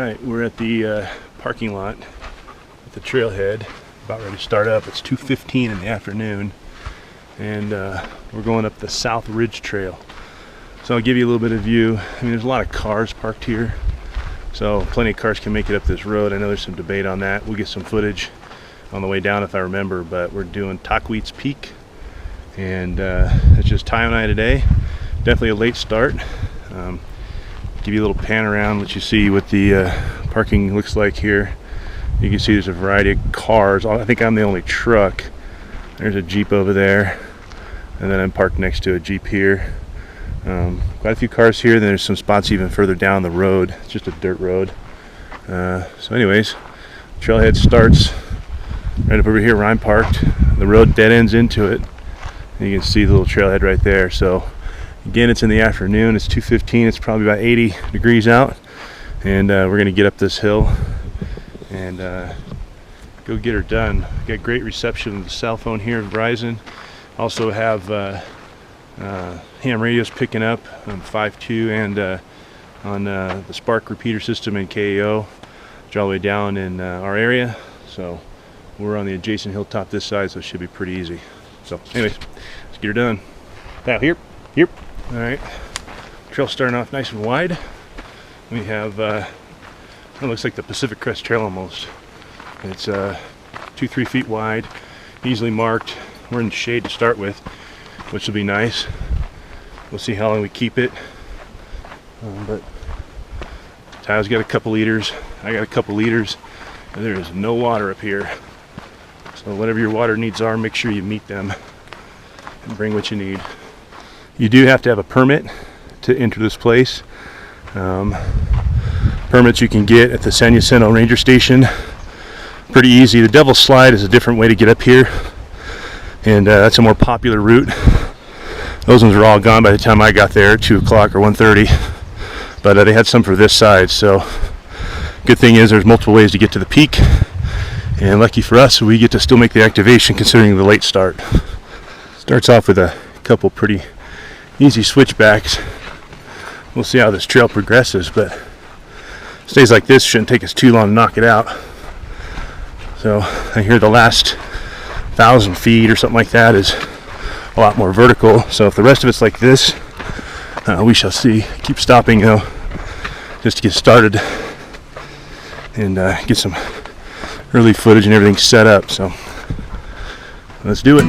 Alright, we're at the parking lot at the Trailhead, about ready to start up. It's 2:15 in the afternoon, and we're going up the South Ridge Trail. So I'll give you a little bit of view. I mean, there's a lot of cars parked here, so plenty of cars can make it up this road. I know there's some debate on that. We'll get some footage on the way down if I remember, but we're doing Tahquitz Peak, and it's just Ty and I today. Definitely a late start. Give you a little pan around, let you see what the parking looks like here. You can see there's a variety of cars. I think I'm the only truck. There's a Jeep over there, and then I'm parked next to a Jeep here. Quite a few cars here. Then there's some spots even further down the road. It's just a dirt road. So anyways, Trailhead starts right up over here where I'm parked. The road dead ends into it. And you can see the little trailhead right there. So again, it's in the afternoon. It's 2:15. It's probably about 80 degrees out, and we're gonna get up this hill and go get her done. Got great reception of the cell phone here in Verizon. Also have ham radios picking up on 5.2 and on the Spark repeater system in KAO, which are all the way down in our area. So we're on the adjacent hilltop this side, so it should be pretty easy. So anyways, let's get her done. Now here. All right, trail starting off nice and wide. We have it looks like the Pacific Crest Trail almost. It's 2-3 feet wide, easily marked. We're in the shade to start with, which will be nice. We'll see how long we keep it. But Tyler's got a couple liters, I got a couple liters, and there is no water up here. So whatever your water needs are, make sure you meet them and bring what you need. You do have to have a permit to enter this place. Permits you can get at the San Jacinto Ranger Station. Pretty easy. The Devil's Slide is a different way to get up here, and that's a more popular route. Those ones were all gone by the time I got there, 2 o'clock or 1:30. But they had some for this side, so good thing is there's multiple ways to get to the peak, and lucky for us, we get to still make the activation considering the late start. Starts off with a couple pretty easy switchbacks. We'll see how this trail progresses, but stays like this shouldn't take us too long to knock it out. So I hear the last 1,000 feet or something like that is a lot more vertical. So if the rest of it's like this, we shall see. Keep stopping though, just to get started and get some early footage and everything set up. So let's do it.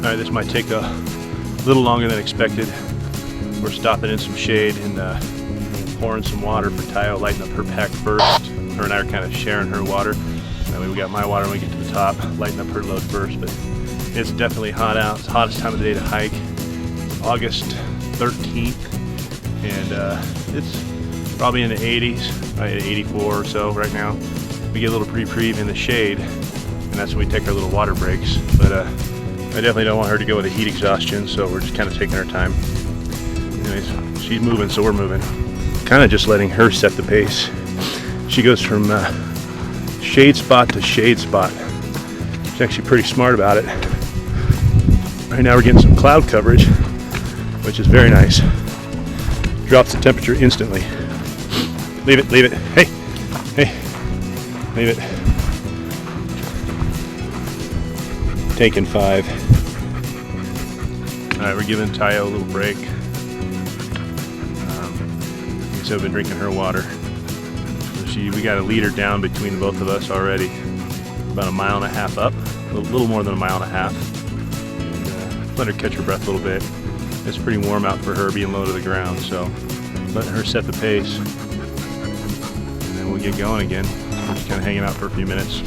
Alright, this might take a little longer than expected. We're stopping in some shade and pouring some water for Tayo, lighting up her pack first. Her and I are kind of sharing her water. That way we got my water when we get to the top, lighting up her load first. But it's definitely hot out. It's the hottest time of the day to hike. August 13th, and it's probably in the 80s, probably at 84 or so right now. We get a little reprieve in the shade, and that's when we take our little water breaks. But I definitely don't want her to go into heat exhaustion, so we're just kind of taking our time. Anyways, she's moving, so we're moving. Kind of just letting her set the pace. She goes from shade spot to shade spot. She's actually pretty smart about it. Right now we're getting some cloud coverage, which is very nice. Drops the temperature instantly. Leave it, leave it. Hey, leave it. Taking 5. All right, we're giving Tayo a little break. So I've been drinking her water. So we got a liter down between both of us already, about 1.5 miles up. a little more than a mile and a half. And, let her catch her breath a little bit. It's pretty warm out for her being low to the ground, so letting her set the pace. And then we'll get going again. We're just kind of hanging out for a few minutes.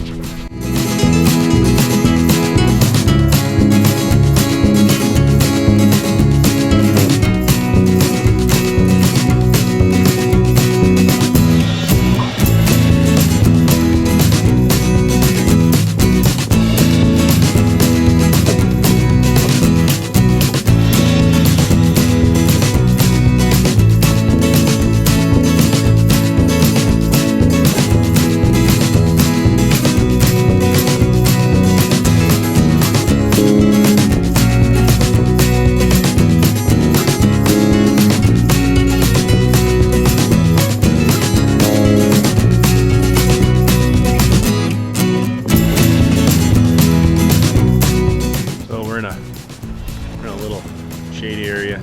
Shady area,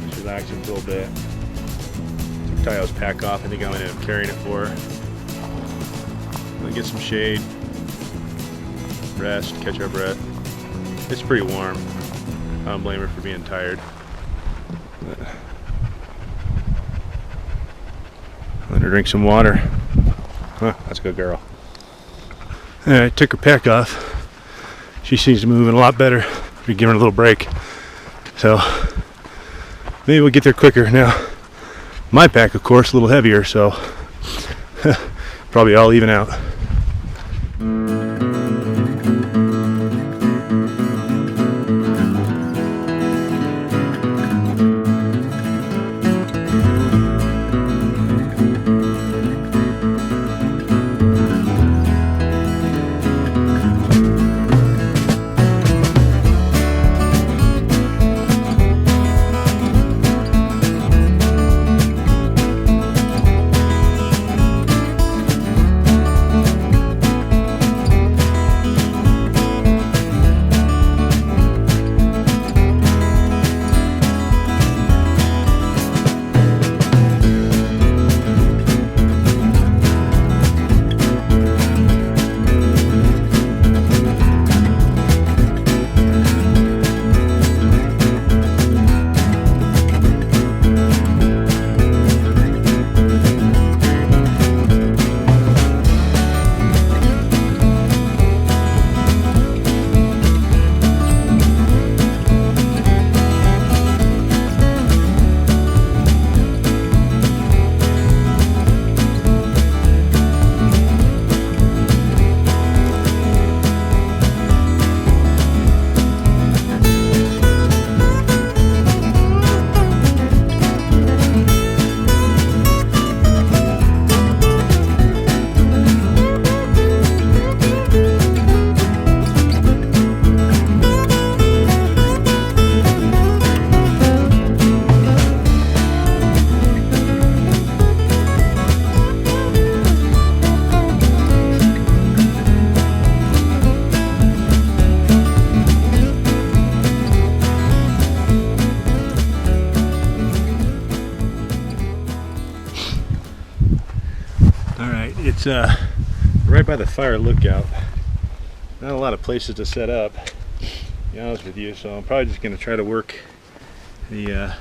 just relaxing for a little bit. Took Tayo's pack off. I think I'm gonna end up carrying it for her. We'll get some shade, rest, catch our breath. It's pretty warm. I don't blame her for being tired. But let her drink some water. Huh, that's a good girl. Alright, took her pack off. She seems to be moving a lot better. We give her a little break. So maybe we'll get there quicker. Now, my pack, of course, a little heavier, so probably all even out. It's right by the fire lookout. Not a lot of places to set up, to be honest with you, so I'm probably just going to try to work the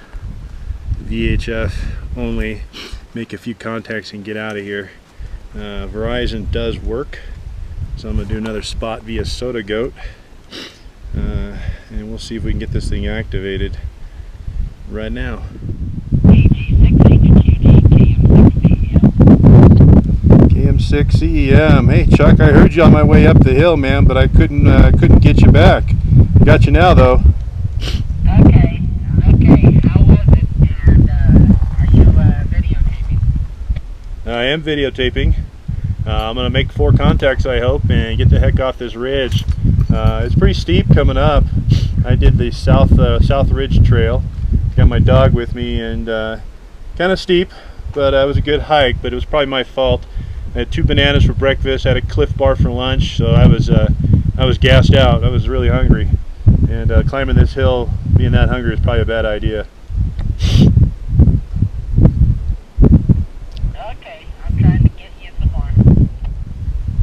VHF only, make a few contacts and get out of here. Verizon does work, so I'm going to do another spot via SOTA goat, and we'll see if we can get this thing activated right now. KM6EM. Hey Chuck, I heard you on my way up the hill, man, but I couldn't get you back. Got you now though. Okay. How was it? And are you videotaping? I am videotaping. I'm gonna make 4 contacts, I hope, and get the heck off this ridge. It's pretty steep coming up. I did the South Ridge Trail. Got my dog with me, and kind of steep, but it was a good hike. But it was probably my fault. I had 2 bananas for breakfast. I had a Cliff Bar for lunch, so I was gassed out. I was really hungry, and climbing this hill, being that hungry, is probably a bad idea. Okay, I'm trying to get you some more.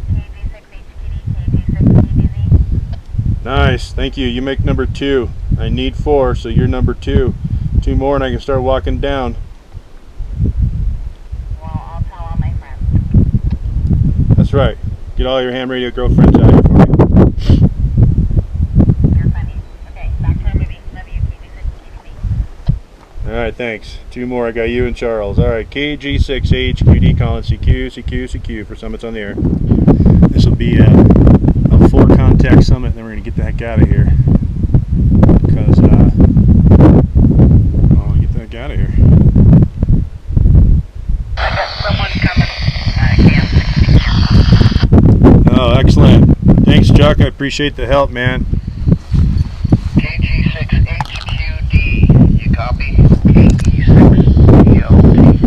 KB6 HTD, KB6 EDV. Nice, thank you. You make number 2. I need 4, so you're number 2. 2 more and I can start walking down. Well, I'll tell all my friends. That's right. Get all your ham radio girlfriends out here for me. You're funny. Okay, back to our movie. Love you. Keep me. Alright, thanks. 2 more. I got you and Charles. Alright, KG6HQD calling CQ for summits on the air. This will be a 4 contact summit, and then we're going to get the heck out of here. Because, I want to get the heck out of here. I got someone coming. Oh, excellent. Thanks, Chuck. I appreciate the help, man. KG6HQD, you copy? KE6ELT.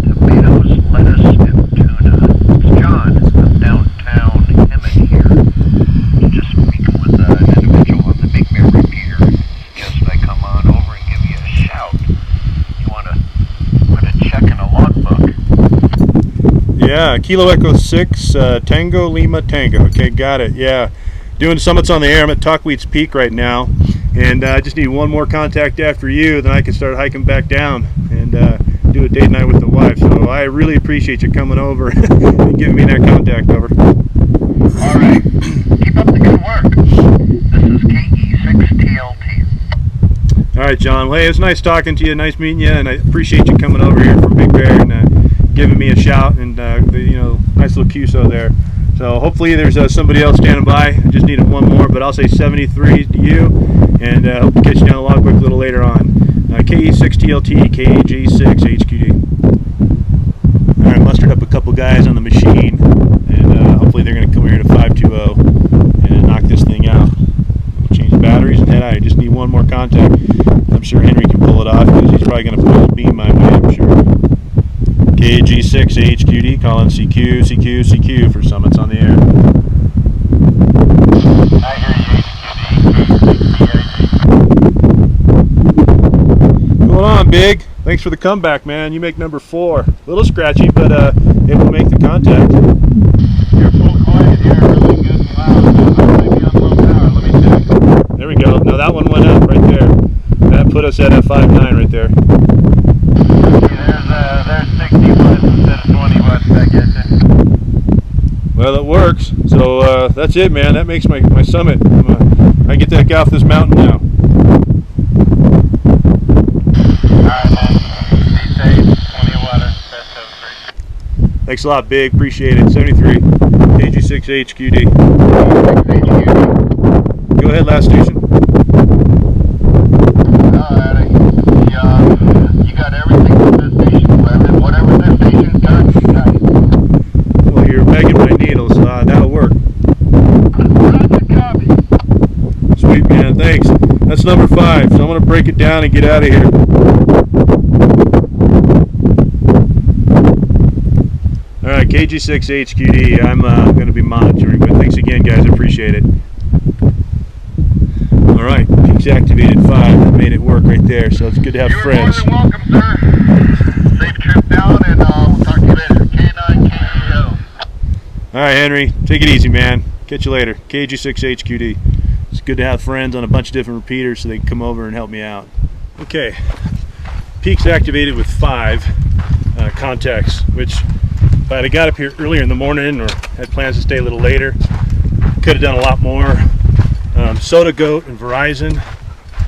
Tomatoes, lettuce, and tuna. It's John from downtown Hemet here. Just speaking with an individual on the Big Bear repeater. Just I come on over and give you a shout. You want to put a check in a logbook? Yeah, Kilo Echo 6, Tango Lima Tango. Okay, got it. Yeah, doing summits on the air. I'm at Tahquitz Peak right now, and I just need 1 more contact after you, then I can start hiking back down and do a date night with the wife. So I really appreciate you coming over and giving me that contact. Over. All right. Keep up the good work. This is KE6TLT. All right, John. Well, hey, it was nice talking to you. Nice meeting you, and I appreciate you coming over here from Big Bear and giving me a shout and nice little QSO there. So hopefully there's somebody else standing by. I just needed 1 more, but I'll say 73 to you, and hope to catch you down the logbook a little later on. KE6TLT, KG6HQD. All right, mustered up a couple guys on the machine, and hopefully they're going to come here to 520 and knock this thing out. We'll change batteries and head out. I just need 1 more contact. I'm sure Henry can pull it off because he's probably going to pull a beam my way, I'm sure. KG6HQD calling CQ for summits on the air. I hear you, Going on, Big. Thanks for the comeback, man. You make number 4. A little scratchy, but it will make the contact. You're full quiet here, really good and loud. I might be on low power. Let me check. There we go. No, that one went up right there. That put us at a 5.9 right there. There's 60 watts instead of 20 watts back at you. Well, it works. So that's it, man. That makes my summit. I get that guy off this mountain now. Alright, man. Be safe. Plenty of water. Best of 3. Thanks a lot, Big. Appreciate it. 73. KG6HQD. Go ahead, last station. Alright. You got everything from this station. Whatever this station's done, you got it. Well, you're begging my needles. That'll work. Roger, copy. Sweet, man. Thanks. That's number 5. So I'm going to break it down and get out of here. Alright, KG6HQD. I'm going to be monitoring, but thanks again, guys. I appreciate it. Alright, peak's activated 5. That made it work right there, so it's good to have friends. You're more than welcome, sir. Safe trip down, and we'll talk to you later. K9KEO. Alright, Henry. Take it easy, man. Catch you later. KG6HQD. It's good to have friends on a bunch of different repeaters so they can come over and help me out. Okay, peak's activated with 5 contacts, which if I had got up here earlier in the morning or had plans to stay a little later, could have done a lot more. SOTA Goat and Verizon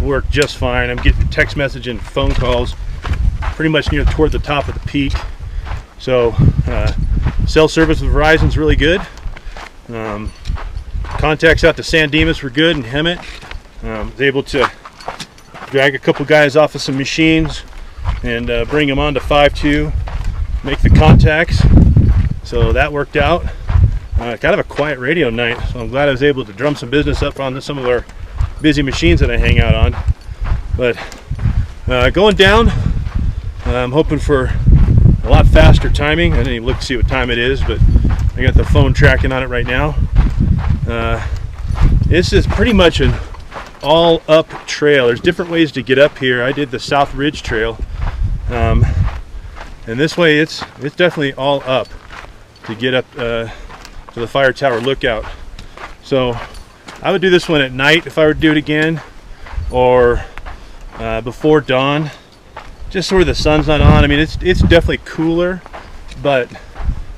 work just fine. I'm getting text message and phone calls pretty much near toward the top of the peak. So cell service with Verizon's really good. Contacts out to San Dimas were good and Hemet. Was able to drag a couple guys off of some machines and bring them on to 5.2, make the contacts. So that worked out. Kind of a quiet radio night, so I'm glad I was able to drum some business up on some of our busy machines that I hang out on. But going down, I'm hoping for a lot faster timing. I didn't even look to see what time it is, but I got the phone tracking on it right now. This is pretty much an all up trail. There's different ways to get up here. I did the South Ridge Trail, and this way it's definitely all up to get up to the fire tower lookout. So I would do this one at night if I were to do it again, or before dawn, just where the sun's not on. I mean, it's definitely cooler, but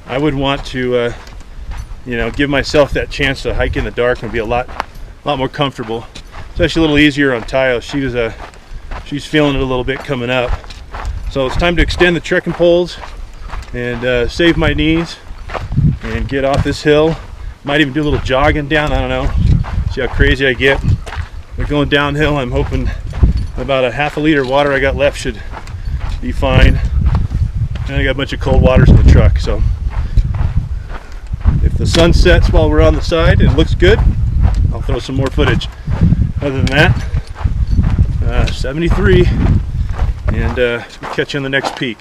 I would want to you know, give myself that chance to hike in the dark and be a lot more comfortable. It's actually a little easier on Tayo. She's feeling it a little bit coming up. So it's time to extend the trekking poles and save my knees and get off this hill. Might even do a little jogging down, I don't know. See how crazy I get. But going downhill, I'm hoping about a half a liter of water I got left should be fine. And I got a bunch of cold waters in the truck, so if the sun sets while we're on the side and it looks good, I'll throw some more footage. Other than that, 73, and we'll catch you on the next peak.